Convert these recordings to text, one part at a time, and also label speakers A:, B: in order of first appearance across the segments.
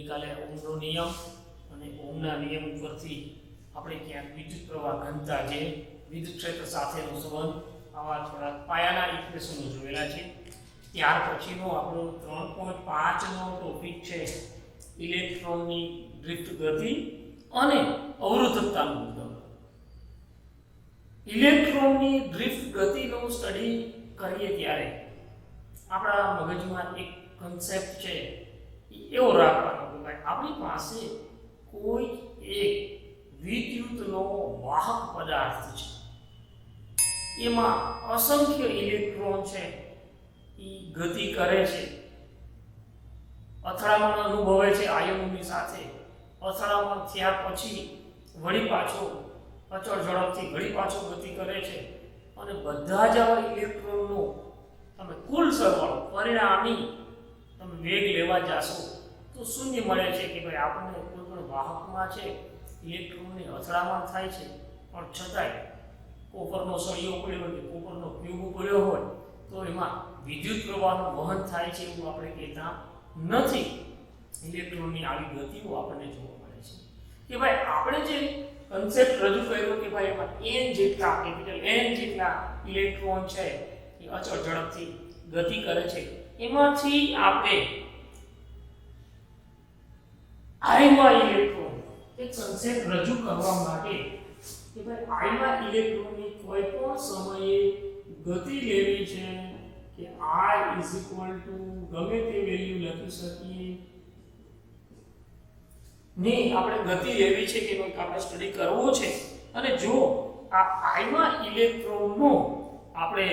A: ગઈકાલે ઓમનો નિયમ અને ઓમના નિયમ ઉપરથી આપણે ક્યાંક વિદ્યુત પ્રવાહ ઘનતા જે વિદ્યુત ક્ષેત્ર સાથેનો સંબંધ આવા થોડા પાયાના ઇક્વેશનો જોયેલા છે. ત્યાર પછીનો આપણો 3.5 નો ટોપિક છે ઇલેક્ટ્રોનની ડ્રિફ્ટ ગતિ અને અવરોધકતાનું મુદ્દો. ઇલેક્ટ્રોનની ડ્રિફ્ટ ગતિનો સ્ટડી કરીએ ત્યારે આપણા મગજમાં એક કન્સેપ્ટ છે એવો રાખવાનો કે ભાઈ આપણી પાસે કોઈ એક વિદ્યુતનો વાહક પદાર્થ છે, એમાં અસંખ્ય ઇલેક્ટ્રોન છે, એ ગતિ કરે છે, અથડામણ અનુભવે છે આયનોની સાથે. અથડામણ થયા પછી વળી પાછો અચળ ઝડપથી વળી પાછો ગતિ કરે છે અને બધા જ આવા ઇલેક્ટ્રોનનો તમે કુલ સરવાળો પરિણામી તમે વેગ લેવા જાશો તો શૂન્ય મળે છે કે ભાઈ આપણને કોઈ પણ વાહકમાં છે ઇલેક્ટ્રોનની અથડામણ થાય છે, પણ છતાંય કોપરનો સળિયો પડ્યો હોય કે કોપરનો ક્યુબ પડ્યો હોય તો એમાં વિદ્યુત પ્રવાહનું વહન થાય છે એવું આપણે કહેતા નથી. ઇલેક્ટ્રોનની આવી ગતિઓ આપણને જોવા મળે છે કે ભાઈ આપણે જે કન્સેપ્ટ રજૂ કર્યો કે ભાઈ એમાં n જેટલા કેપિટલ n જેટલા ઇલેક્ટ્રોન છે એ અચળ ઝડપથી ગતિ કરે છે, એમાંથી આપણે આઈમાં ઇલેક્ટ્રોન એક કન્સેપ્ટ રજૂ કરવા માટે કે ભાઈ આઈમાં ઇલેક્ટ્રોનની કોઈ પણ સમયે ગતિ લેવી છે કે I ગમે તે વેલ્યુ લખી શકીએ ની આપણે ગતિ લેવી છે કે કંઈક આપણે સ્ટડી કરવો છે. અને જો આ આઈમાં ઇલેક્ટ્રોનનો આપણે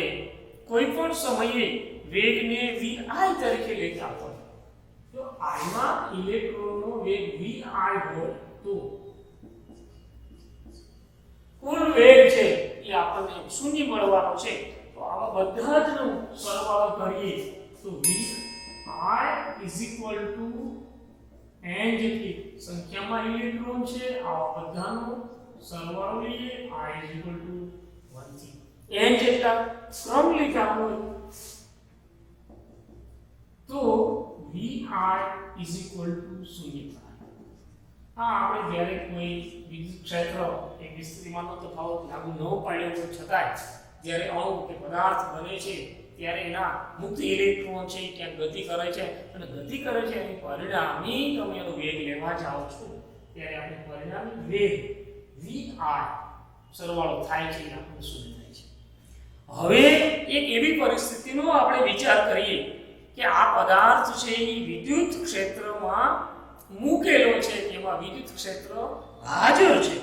A: કોઈ પણ સમયે વેગને vi તરીકે લેતા હોય, જો આઈમાં ઇલેક્ટ્રોનનો વેગ vi હોય તો કુલ વેગ છે એ આપણને શૂન્ય મળવાનો છે. તો આવા બધા જનો સરવાળો કરીએ તો vi n જેટલી સંખ્યામાં ઇલેક્ટ્રોન છે, આવા બધાનો સરવાળો લઈએ I 1 થી n જેટલા ક્રમ લીધા હોય તો vi 0 થાય. આપણે જ્યારે કોઈ વિદ્યુત ક્ષેત્ર એક વિસ્તૃતિમાંનો તફાવત લાગુ ન પાડ્યો હોય છતાંય જ્યારે અણુ કે પદાર્થ બને છે ત્યારે એના મુક્ત ઇલેક્ટ્રોન છે ક્યાંક ગતિ કરે છે અને ગતિ કરે છે એની પરિણામી તમે એનો વેગ લેવા જાઓ છો ત્યારે આપણે પરિણામી વેગ vi સરવાળો થાય છે એ આપણને શોધી થાય છે. હવે એક એવી પરિસ્થિતિનો આપણે વિચાર કરીએ કે આ પદાર્થ છે એ વિદ્યુત ક્ષેત્રમાં મૂકેલો છે, તેમાં વિદ્યુત ક્ષેત્ર હાજર છે.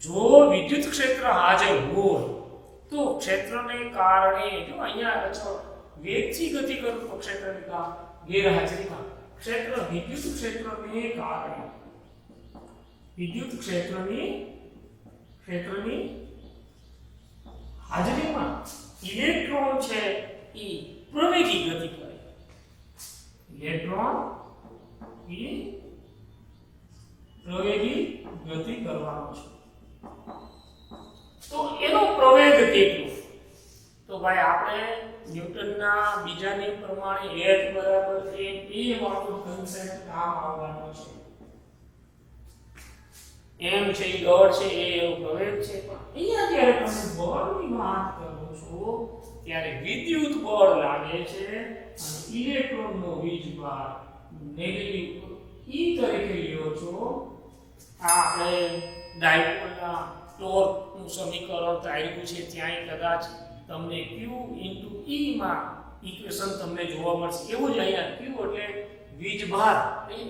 A: જો વિદ્યુત ક્ષેત્ર હાજર હોય તો ક્ષેત્રને કારણે જો અહીંયા અચળ વેગથી ગતિ કરતું ક્ષેત્રની ગેરહાજરીમાં ક્ષેત્ર વિદ્યુત ક્ષેત્રને કારણે વિદ્યુત ક્ષેત્રની હાજરીમાં ઇલેક્ટ્રોન છે એ પ્રવેગી ગતિ કરે. ઇલેક્ટ્રોન એ પ્રવેગી ગતિ કરવાનો છે. તો એનો પ્રવેગ કેટલો? તો ભાઈ આપણે ન્યૂટનના બીજા નિયમ પ્રમાણે F બરાબર ma વાળો કન્સેપ્ટ કામ આવવાનો છે. m છે એ દળ છે એ એનો પ્રવેગ છે, પણ અહીંયા જ્યારે તમે બળની વાત કરો છો ત્યારે વિદ્યુત બળ લાગે છે અને ઇલેક્ટ્રોનનો વીજભાર નેગેટિવ E તરીકે લ્યો છો. આપણે ડાયપોલના ટોર્કનું સમીકરણ તાર્યું છે ત્યાંય કદાચ તમને q * E માં ઇક્વેશન તમને જોવા મળશે. એવું જ અહીંયા q એટલે વીજભાર,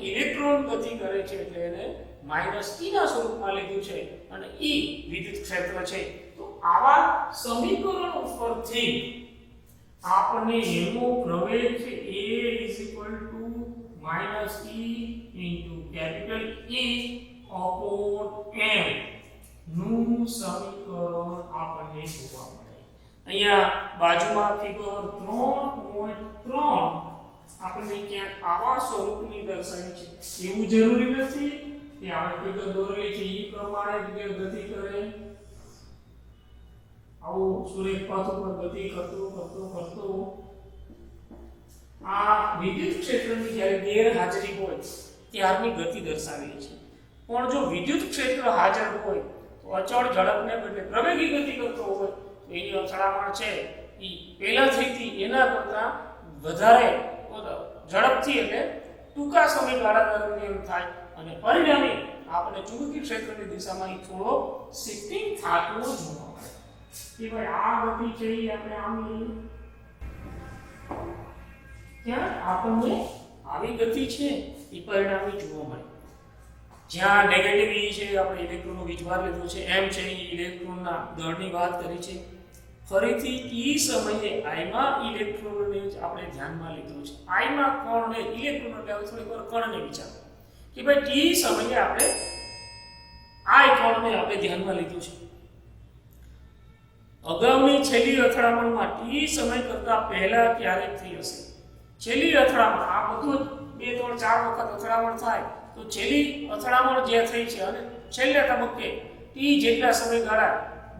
A: ઇલેક્ટ્રોન ગતિ કરે છે એટલે એને -e ના સ્વરૂપમાં લીધું છે અને E વિદ્યુત ક્ષેત્ર છે. તો આવા સમીકરણ ઉપરથી આપણને એનો પ્રવેગ છે a -e × E/m નું સમીકરણ આપણને જોવા મળે. અહીંયા બાજુમાં ફિગર 3.3 આપણને ક્યાંક આવા સ્વરૂપની દર્શાવી છે. એવું જરૂરી નથી કે આપણે ફિગર દોરેલી છે એ પ્રમાણે જ ગતિ કરે. આવું સુરેખ પથ ઉપર ગતિ કરતો આ વિદ્યુત ક્ષેત્રની જ્યારે ગેરહાજરી હોય ત્યારની ગતિ દર્શાવીએ છીએ. પણ જો વિદ્યુત ક્ષેત્ર હાજર હોય તો અચળ ઝડપને બદલે પ્રવેગી ગતિ કરતો હોય તો એની અથડામણ છે એ પહેલા થઈ હતી એના કરતાં વધારે ઝડપથી એટલે ટૂંકા સમયગાળા દરમિયાન થાય અને પરિણામે આપણે ચુંબકીય ક્ષેત્રની દિશામાં થોડો શિફ્ટિંગ થતું જોવા મળે કે ભાઈ આ ગતિ છે એ આપણે આમ લઈએ ત્યાં આપણને આવી ગતિ છે એ પરિણામે જોવા મળે. જ્યાં નેગેટિવ E છે આપણે ઇલેક્ટ્રોનનો વીજભાર લીધો છે, m છે એ ઇલેક્ટ્રોનના દળની વાત કરી છે. ફરીથી E સમયે I માં ઇલેક્ટ્રોનને આપણે ધ્યાનમાં લીધો છે. I માં કણને ઇલેક્ટ્રોન એટલે થોડીક વાર કણને વિચારો કે ભાઈ T સમયે આપણે I કણને આપણે ધ્યાનમાં લીધું છે. અગાઉની છેલ્લી અથડામણમાં T સમય કરતા પહેલા ક્યારેક થઈ હશે. છેલ્લી અથડામણ આ બધું 2 3 4 વખત અથડામણ થાય તો છેલ્લી અથડામણ જે થઈ છે અને છેલ્લા તબક્કે T જેટલા સમયગાળા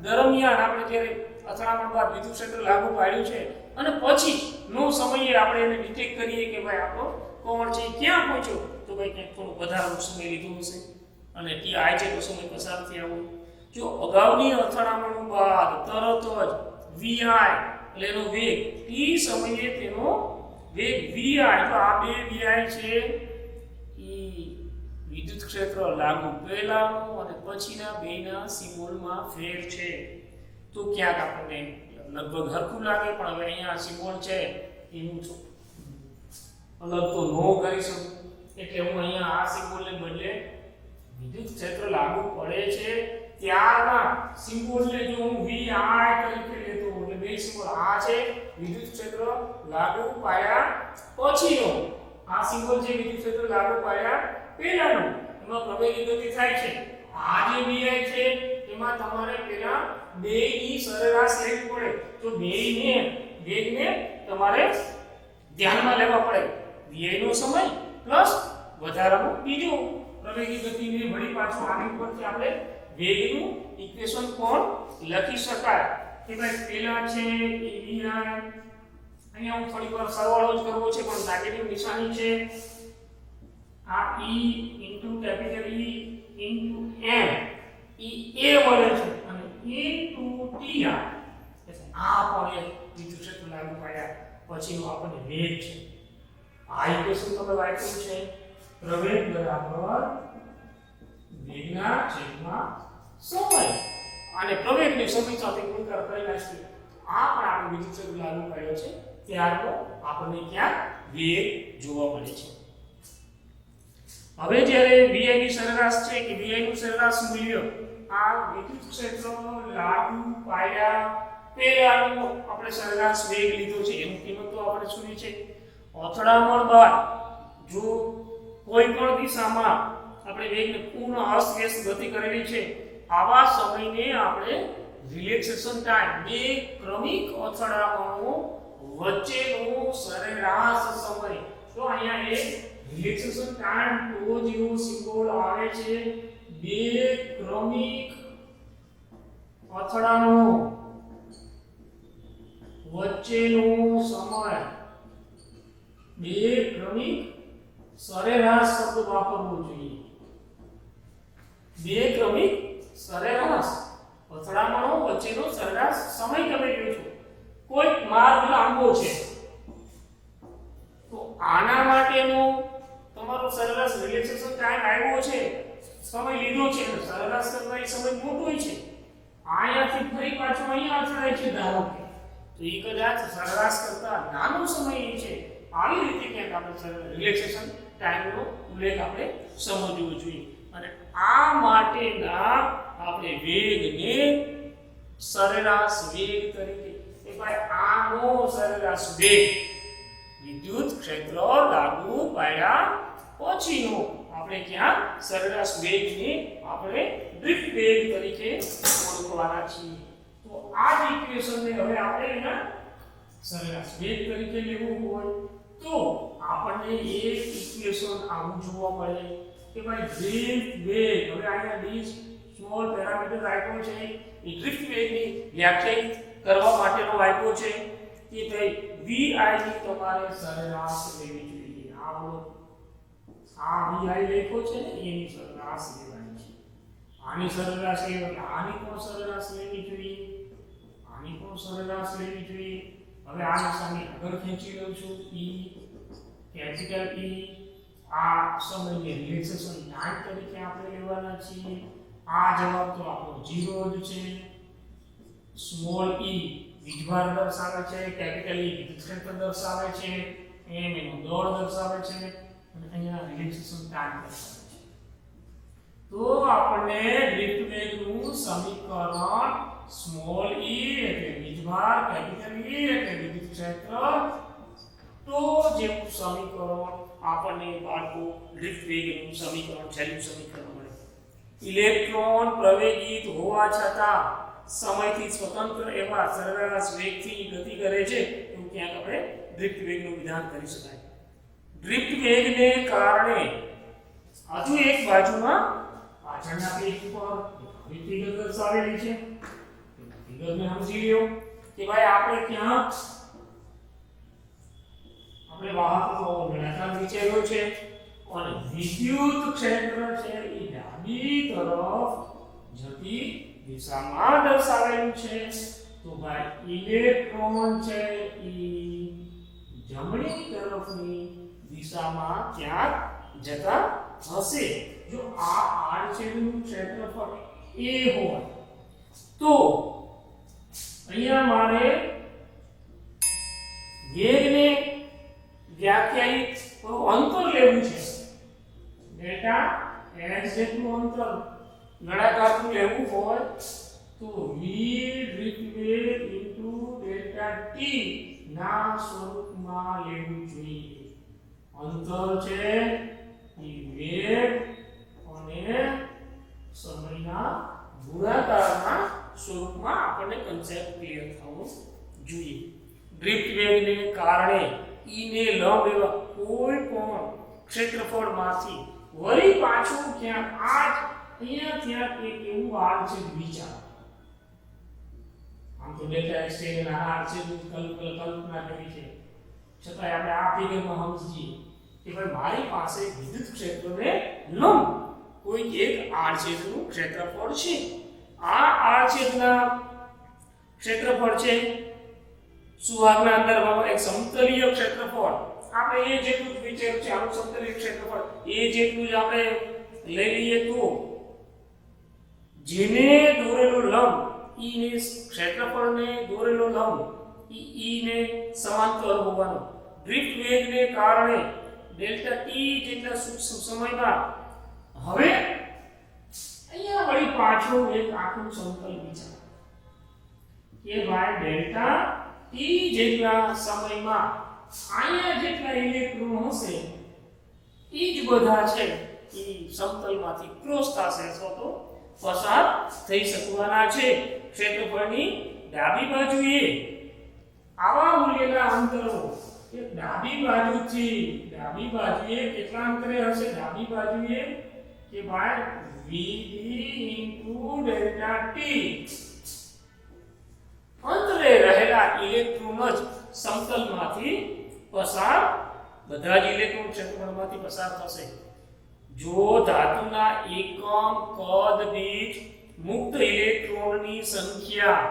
A: દરમિયાન આપણે જ્યારે અથડામણ બાદ વિદ્યુત ક્ષેત્ર લાગુ પાડ્યું છે અને પછી નો સમયે આપણે એને ડિટેક્ટ કરીએ કે ભાઈ આપણો કોણ છે ક્યાં પહોંચ્યો તો ભાઈ ક્યાંક થોડો વધારાનો સમય લીધો હશે અને T I જેટલો સમય પસાર થયા હોય. જો અગાઉની અથડામણ બાદ તરત જ Vi એટલે એનો વેગ T સમયે તેનો વેગ Vi તો આ બે Vi છે એ વિદ્યુત ક્ષેત્ર લાગુ પહેલાનો અને પછીના બેના સિમ્બોલમાં ફેર છે. તો ક્યાંક આપણને લગભગ હરખું લાગે પણ હવે અહીંયા સિમ્બોલ છે એનું અલગ તો નો કરી શકું એટલે હું અહીંયા આ સિમ્બોલને બદલે વિદ્યુત ક્ષેત્ર લાગુ પડે છે ત્યારના સિમ્બોલને જો હું Vi તરીકે લેતો એટલે બે સિમ્બોલ આ છે વિદ્યુત ક્ષેત્ર લાગુ પાડ્યા પછીનો, આ સિમ્બોલ છે વિદ્યુત ક્ષેત્ર લાગુ પાડ્યા પહેલાનો. એમાં પ્રવેગી ગતિ થાય છે. આ જે Vi છે એમાં તમારે પહેલા બેની સરેરાશ લેવી પડે તો બેને વેગને તમારે ધ્યાનમાં લેવા પડે. Vi નો સમય પ્લસ વધારાનો બીજો પ્રવેગી ગતિને વળી પાછો આની ઉપરથી આપણે વેગનું ઇક્વેશન પણ લખી શકાય કે ભાઈ પહેલા છે Vi અહીંયા હું થોડી વાર સરવાળો જ કરવો છે પણ નેગેટિવ નિશાની છે. આ E into capital E into m A A મળે છે અને ઇન્ટુ Ti આ પણ એક વિદ્યુત ક્ષેત્ર લાગુ પાડ્યા પછીનો આપણને વેગ છે. આ ઇક્વેશન તમે વાંચ્યું છે પ્રવેગ બરાબર વેગના છેદમાં સમય અને પ્રવેગને સમય સાથે ગુણાકાર કરી નાખીએ. આ પણ આપણે વિદ્યુત ક્ષેત્ર લાગુ પાડ્યો છે ત્યારનો આપણને ક્યાં વેગ જોવા મળે છે. હવે જ્યારે Vi ની સરેરાશ છે કે Vi નું સરેરાશ મૂલ્ય આ વિદ્યુત ક્ષેત્ર લાગુ પાડ્યા પહેલાનો આપણે સરેરાશ વેગ લીધો છે એનું કિંમત તો આપણે શું છે અથડામણ બાદ જો કોઈ પણ દિશામાં આપણે વેગને પૂર્ણ અસ્તવ્યસ્ત ગતિ કરેલી છે આવા સમયને આપણે રિલેક્સેશન ટાઈમ બે ક્રમિક અથડામણો વચ્ચેનો સરેરાશ સમય તો અહીંયા એક રિલેક્સેશન ટાઈમ તો જેવો સિમ્બોલ આવે છે બે ક્રમિક અથડામણો વચ્ચેનો સમય બે ક્રમિક સરેરાશ શબ્દ વાપરવો જોઈએ. બે ક્રમિક સરેરાશ અથડામણો વચ્ચેનો સરેરાશ સમય તમે કહો છો. કોઈ માર્ગ લાંબો છે તો આના માટેનો તમારો સરેરાશ રિલેક્સેશન ટાઈમ આવ્યો છે સમય લીધો છે સરેરાશ કરતા એ સમય મોટો છે. અહીંયાથી ફરી પાછો અહીંયા અથડાય છે ધારો કે તો એ કદાચ સરેરાશ કરતા નાનો સમય છે. આવી રીતે ક્યાંક આપણે રિલેક્સેશન ટાઈમનો ઉલ્લેખ આપણે સમજવો જોઈએ અને આ માટેના આપણે વેગને સરેરાશ વેગ તરીકે એ ભાઈ આનો સરેરાશ વેગ વિદ્યુત ક્ષેત્ર લાગુ પાડ્યા પછીનો આપણે ક્યાં સરેરાશ વેગને આપણે ડ્રિફ્ટ વેગ તરીકે ઓળખવાના છીએ. તો આ જ ઇક્વેશનને હવે આપણે એના સરેરાશ વેગ તરીકે લેવું હોય તો આપણને એક ઇક્વેશન આવું જોવા મળે કે ભાઈ ડ્રિફ્ટ વેગ. હવે અહીંયા ડી સ્મોલ પેરામીટર આપ્યો છે એ ડ્રિફ્ટ વેગની વ્યાખ્યાયિત કરવા માટેનો આપ્યો છે કે ભાઈ Vi ની તમારે સરેરાશ લેવી જોઈએ. આ આ vi લખ્યો છે ને એની સરેરાશ લેવાની છે. આની સરેરાશ લેવી એટલે આની પણ સરેરાશ લેવી જોઈએ, આની પણ સરેરાશ લેવી જોઈએ. હવે આ નિશાની આગળ ખેંચી લઉં છું e કેપિટલ E. આ સમયને રિલેક્સેશન ટાઈમ તરીકે આપણે લેવાના છીએ. આ જવાબ તો આપણો 0 જ છે. સ્મોલ e વીજભાર દર્શાવે છે, કેપિટલ E વિદ્યુત ક્ષેત્ર દર્શાવે છે, m એનું દળ દર્શાવે છે અને અહીંયા રિલેક્સેશન ટાઈમ દર્શાવે છે. તો આપણને ડ્રિફ્ટ વેગનું સમીકરણ સ્મોલ e એટલે વીજભાર, કેપિટલ E એટલે વિદ્યુત ક્ષેત્ર, તો જેવું સમીકરણ આપણને બાળકો ડ્રિફ્ટ વેગનું સમીકરણ છેલ્લું સમીકરણ મળે. ઇલેક્ટ્રોન પ્રવેગિત હોવા છતાં સમયથી સ્વતંત્ર એવા સરેરાશ વેગથી ગતિ કરે છે એવું ક્યાંક આપણે ડ્રિફ્ટ વેગનું વિધાન કરી શકાય. ડ્રિફ્ટ વેગને કારણે હજુ એક બાજુમાં પાછળના પેજ ઉપર ફિગર દર્શાવેલી છે. ફિગરને સમજી લ્યો કે ભાઈ આપણે ત્યાં આપણે વાહકનો નળાકાર વિચાર્યો છે અને વિદ્યુત ક્ષેત્ર છે એ ડાબી તરફ જતી દિશામાં દર્શાવેલું છે. તો ભાઈ ઇલેક્ટ્રોન છે એ જમણી તરફની દિશામાં ક્યાંક જતા હશે. જો આ આડછેદનું ક્ષેત્રફળ a હોય તો અહીંયા મારે વેગને વ્યાખ્યાયિત અંતર લેવું છે. ડેલ્ટા h જેટલું અંતર નળાકારનું લેવું હોય તો v ડ્રિફ્ટ વેગ ઇન્ટુ ડેલ્ટા t ના સ્વરૂપમાં લેવું જોઈએ. અંતર છે એ વેગ અને સમયના ગુણાકારના સ્વરૂપમાં આપણને કન્સેપ્ટ ક્લિયર થવો જોઈએ. ડ્રિફ્ટ વેગને કારણે E ને લંબ એવા કોઈ પણ ક્ષેત્રફળમાંથી વળી પાછું ક્યાંક અહીંયા ક્યાંક એક એવું આડછેદ વિચાર. આમ તો ડેલ્ટા x ના આડછેદની કલ્પના કરી છે, છતાં આપણે આ ફિગરમાં સમજીએ કે ભાઈ મારી પાસે વિદ્યુત ક્ષેત્રને લંબ કોઈ એક આડછેદનું ક્ષેત્રફળ છે. આ આડછેદના ક્ષેત્રફળ છે સુવાહકના અંદરમાં એક સમતલીય ક્ષેત્રફળ. આપણે એ જેટલું જ વિચાર્યું છે આનું સમતલીય ક્ષેત્રફળ એ જેટલું જ આપણે લઈ લઈએ તો જેને દોરેલો લંબ E ને ક્ષેત્રફળને દોરેલો લંબ E ને સમાંતર હોવાનો. ડ્રિફ્ટ વેગને કારણે ડેલ્ટા t જેટલા સમયમાં હવે અહીંયા વળી પાછો એક આખું સમતલ વિચાર કે ભાઈ ડેલ્ટા t જેટલા સમયમાં અહીંયા જેટલા ઇલેક્ટ્રોન હશે એ જ બધા છે એ સમતલમાંથી ક્રોસ થશે અથવા તો પસાર થઈ શકવાના છે. ક્ષેત્રફળની ડાબી બાજુએ આવા મૂલ્યના અંતરો કે ડાબી બાજુથી ડાબી બાજુએ કેટલા અંતરે હશે? ડાબી બાજુએ કે ભાઈ vd ડેલ્ટા t અંતરે રહેલા ઇલેક્ટ્રોન જ સમતલમાંથી પસાર બધા જ ઇલેક્ટ્રોન ક્ષેત્રફળમાંથી પસાર થશે. જો ધાતુના એકમ કદ દીઠ મુક્ત ઇલેક્ટ્રોનની સંખ્યા,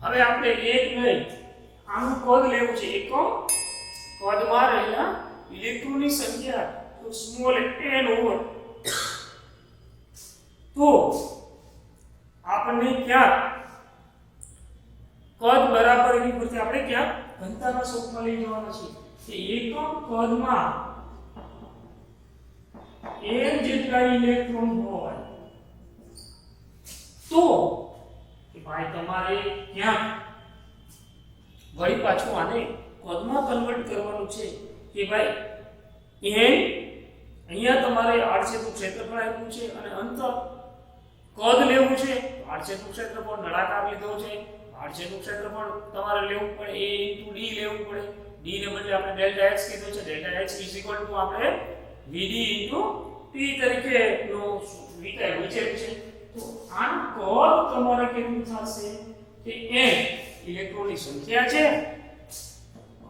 A: હવે આપણે એક નહીં આનું કદ લેવું છે, એકમ કદમાં રહેલા ઇલેક્ટ્રોનની સંખ્યા તો સ્મોલ n હોય તો આપણને ક્યાં કદ બરાબર એની પરથી આપણે ક્યાં ઘનતાના સ્વરૂપમાં લઈ જવાના છે કે એકમ કદમાં n જેટલા ઇલેક્ટ્રોન હોય તો કે ભાઈ તમારે ક્યાં વળી પાછું આને કદમાં કન્વર્ટ કરવાનું છે કે ભાઈ n અહીંયા તમારે આડછેદનું ક્ષેત્રફળ આપ્યું છે અને અંતર કદ લેવું છે. આડછેદનું ક્ષેત્રફળ નળાકાર લીધો છે, આડછેદનું ક્ષેત્રફળ તમારે લેવું પડે a * d લેવું પડે. d ને બદલે આપણે ડેલ્ટા x કીધું છે. ડેલ્ટા x = આપણે vd * t તરીકે નો વિચાર્યું છે. તો આનું કદ તમારે કેટલું થશે કે n ઇલેક્ટ્રોનની સંખ્યા છે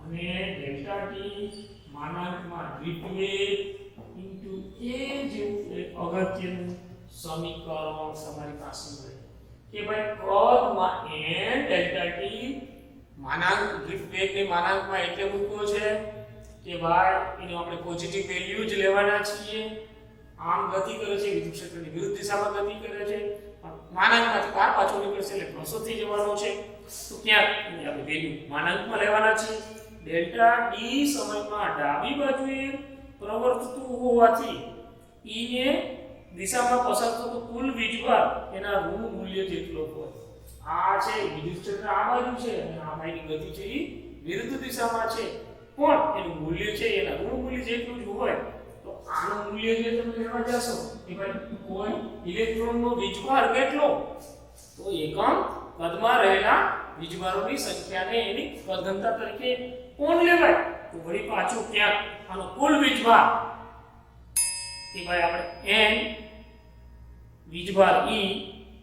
A: અને ડેલ્ટા t માનાંકમાં ડ્રિફ્ટ વેગ ઇન્ટુ એ જેવું એક અગત્યનું સમીકરણ તમારી પાસે મળે કે ભાઈ કદમાં n ડેલ્ટા ટી માનાંક ડ્રિફ્ટ વેગને માનાંકમાં એટલે મૂક્યો છે કે ભાઈ એનો આપણે પોઝિટિવ વેલ્યુ જ લેવાના છીએ. આમ ગતિ કરે છે, વિદ્યુત ક્ષેત્રની વિરુદ્ધ દિશામાં ગતિ કરે છે, માનાંકમાંથી બહાર પાછો નીકળશે એટલે પ્લસ થઈ જવાનો છે. તો ક્યાં આપણે વેલ્યુ માનાંકમાં લેવાના છે. ડેલ્ટા ડી સમયમાં ડાબી બાજુએ પ્રવર્તતું હોવાથી E ને દિશામાં પસાર થતો કુલ વીજભાર એના ઋણ મૂલ્ય જેટલો હોય. આ છે વિદ્યુત ક્ષેત્ર આ બાજુ છે અને આ બાજુની ગતિ છે એ વિરુદ્ધ દિશામાં છે, પણ એનું મૂલ્ય છે એના ઋણ મૂલ્ય જેટલું જ હોય. તો આનું મૂલ્ય જે તમે લેવા જશો કે ભાઈ કોઈ ઇલેક્ટ્રોનનો વીજભાર કેટલો, તો એકમ કદમાં રહેલા વીજભારોની સંખ્યાને એની કદઘનતા તરીકે કોણ લેવાય. તો વળી પાછું ક્યાંક આનો કુલ વીજભાર કે ભાઈ આપણે n વીજભાર E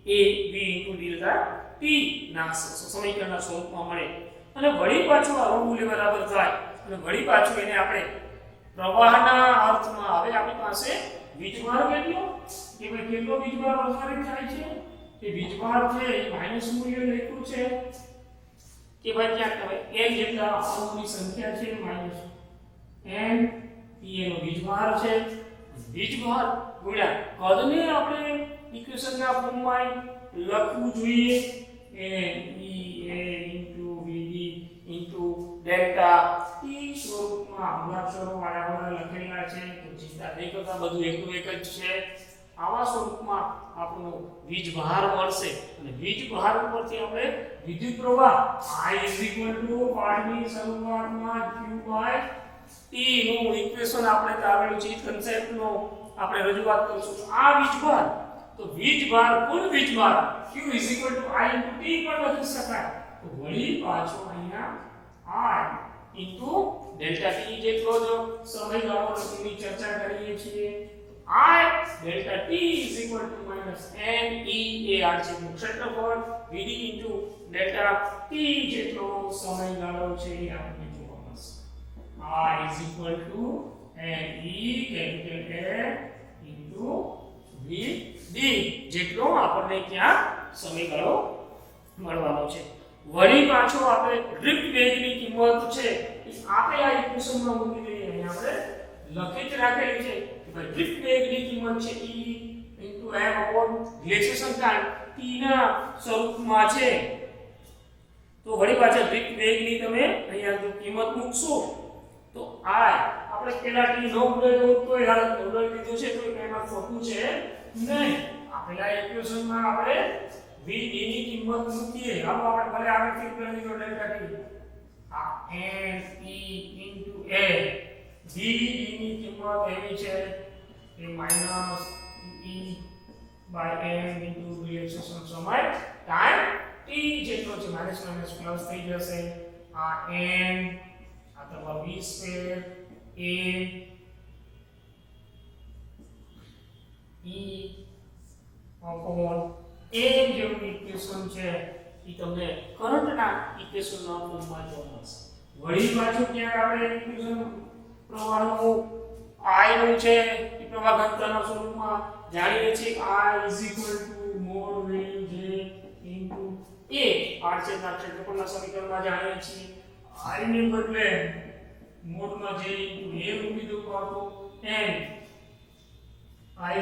A: a v delta t ના સમીકરણના સ્વરૂપમાં મળે અને વળી પાછું આ ઋણ મૂલ્ય બરાબર થાય અને વળી પાછું એને આપણે પ્રવાહના અર્થમાં હવે આપણી પાસે વીજભાર કેટલો કે ભાઈ કેટલો વીજભાર પ્રસારિત થાય છે. એ વીજભાર છે એ માઈનસ મૂલ્ય લખ્યું છે કે ભાઈ ક્યાંક ભાઈ n જેટલા અણુની સંખ્યા છે માઈનસ n e એનો વીજભાર છે. વીજભાર ગુણ્યા કદને આપણે ઇક્વેશનના ફોર્મમાં લખવું જોઈએ ડેલ્ટા ટી સ્વરૂપમાં અક્ષરો વાળા લખેલા છે. તો ચિંતા નહીં કરતા, બધું એકનું એક જ છે. આવા સ્વરૂપમાં આપણો વીજભાર મળશે અને વીજભાર ઉપરથી આપણે વિદ્યુત પ્રવાહ I પાઠની શરૂઆતમાં Q/T નું ઇક્વેશન આપણે તાવેલું છે. કન્સેપ્ટનો આપણે રજૂઆત કરીશું. આ વીજભાર તો વીજભાર કુલ વીજભાર Q I × T પણ લખી શકાય. તો વળી પાછો અહીંયા I × ડેલ્ટા T જેટલો જ સમયગાળો ની ચર્ચા કરીએ છીએ. I delta T is equal to minus n e a r જેટલું ક્ષેત્રફળ Vd into delta T જેટલો સમયગાળો છે એ આપણે જોવા મળશે. I is equal to n e capital A into Vd જેટલો આપણને ક્યાં સમયગાળો મળવાનો છે. વળી પાછો આપણે ડ્રિફ્ટ વેગની કિંમત છે એ આપણે આ ઇક્વેશનમાં મૂકી દઈએ. અહીંયા આપણે લખી જ રાખેલી છે. ડ્રિફ્ટ વેગની કિંમત છે E * m relaxation time t ના સ્વરૂપમાં છે. તો વળી પાછા ડ્રિફ્ટ વેગની તમે અહીંયા જો કિંમત મૂકશો તો આપણે પેલા t નો ઉડાડ્યો તો હાલત ઉડાડી દીધો છે તો એમાં ખોટું છે નહીં. આપેલા ઇક્વેશનમાં આપણે Vd ની કિંમત મૂકીએ. હવે આપણે ભલે આગળથી કરી દીધો ડેલ્ટા t આ n e * a Vd ની કિંમત એવી છે કે માઈનસ E/m ઇન્ટુ રિલેક્સેશન સમય ટાઈમ t જેટલો છે. માઈનસ માઈનસ પ્લસ થઈ જશે. આ n આ તમારો v square a e upon m જેવું ઇક્વેશન છે એ તમને કરંટના ઇક્વેશનના ફોર્મમાં જોવા મળશે. વળી પાછું ક્યાંક આપણે ઇક્વેશન પ્રવાહનું I નું છે એ પ્રવાહ ઘનતાના સ્વરૂપમાં જાણીએ છીએ. I mod value j into a r છેદના ક્ષેત્રફળના સમીકરણમાં જાણીએ છીએ. I ને બદલે મોડમાં j into a મૂકી દો તો n I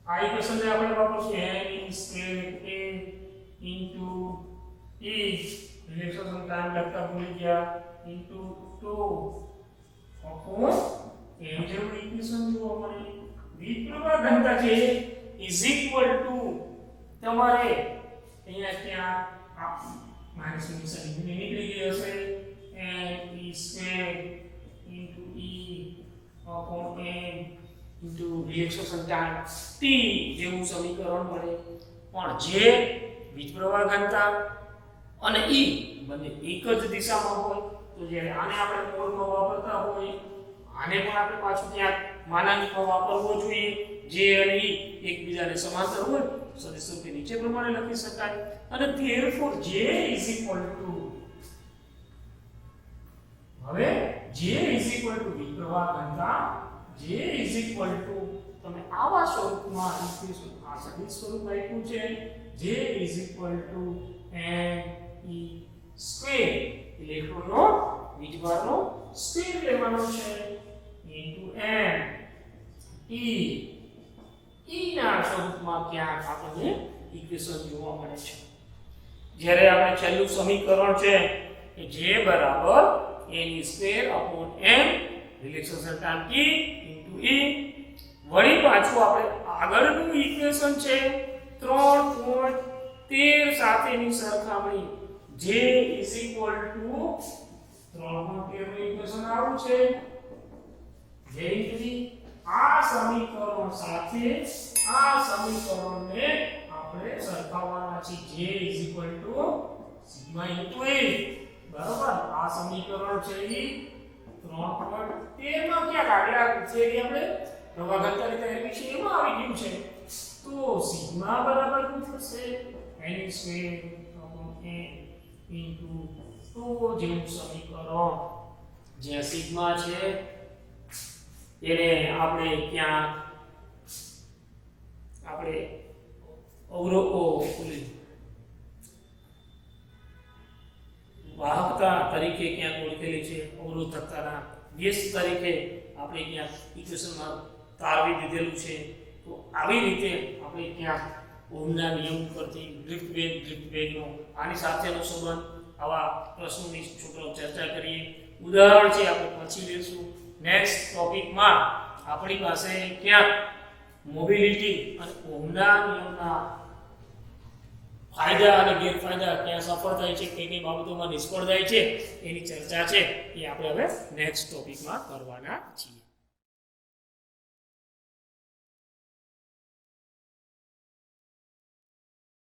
A: I ઇક્વેશનને આપણે વાપરશું n square a into e relaxation time લખતા ભૂલી ગયા into 2 અપોન m જેવું ઇક્વેશન જોવા મળે. વિપ્રવાહ ઘનતા છે ઇઝ ઇક્વલ ટુ તમારે અહીંયા ક્યાં માઈનસ નિશાની નીકળી ગઈ હશે n e square into e upon m into relaxation time t જેવું સમીકરણ મળે. પણ જે વિપ્રવાહ ઘનતા અને e બંને એક જ દિશામાં હોય તો જ્યારે આને આપણે મોડમાં વાપરતા હોય આને પણ આપણે પાછું ક્યાંક માનાંકમાં વાપરવો જોઈએ. જે અને e એકબીજાને સમાંતર હોય સદિશ રૂપે નીચે પ્રમાણે લખી શકાય. અને therefore j is equal to હવે J v પ્રવાહ ઘનતા J તમે આવા સ્વરૂપમાં ઇક્વેશન આ સદિશ સ્વરૂપ આપ્યું છે J ne સ્ક્વેર ઇલેક્ટ્રોનનો વીજભારનો સ્ક્વેર લેવાનો છે ઇન્ટુ m e ના સ્વરૂપમાં ક્યાંક આપણને ઇક્વેશન જોવા મળે છે જ્યારે આપણે છેલ્લું સમીકરણ છે કે J બરાબર ne square upon m relaxation time t into e વળી પાછું આપણે આગળનું ઇક્વેશન છે 3.13 સાથેની સરખામણી J 3.13 નું ઇક્વેશન આવું છે J આ સમીકરણ સાથે આ સમીકરણને આપણે સરખાવવાના છે J સિગ્મા ઇન્ટુ e બરાબર આ સમીકરણ છે એ 3.13 માં ક્યાં કાઢ્યા છે એ આપણે પ્રવાહ ઘનતાની તૈયારી વિશે એમાં આવી ગયું છે તો સિગ્મા બરાબર શું થશે n square upon a into તો જેવું સમીકરણ જે સિગ્મા છે એને આપણે ક્યાં આપણે વાહકતા તરીકે ક્યાં ઓળખેલી છે અવરોધકતાના વ્યસ્ત તરીકે આપણે ક્યાં ઇક્વેશનમાં તારવી દીધેલું છે તો આવી રીતે આપણે ક્યાં ઓહમના નિયમ પરથી ડ્રિફ્ટ વેગનો આની સાથેનો સંબંધ આવા પ્રશ્નોની છોકરાઓ ચર્ચા કરીએ ઉદાહરણ છે આપણે પછી લેશું નેક્સ્ટ ટોપિકમાં આપણી પાસે ક્યાં મોબિલિટી અને ઓહમના નિયમના ફાયદા અને ગેરફાયદા ક્યાં સફળ થાય છે કઈ બાબતોમાં નિષ્ફળ થાય છે એની ચર્ચા છે એ આપણે હવે નેક્સ્ટ ટોપિકમાં કરવાના છીએ.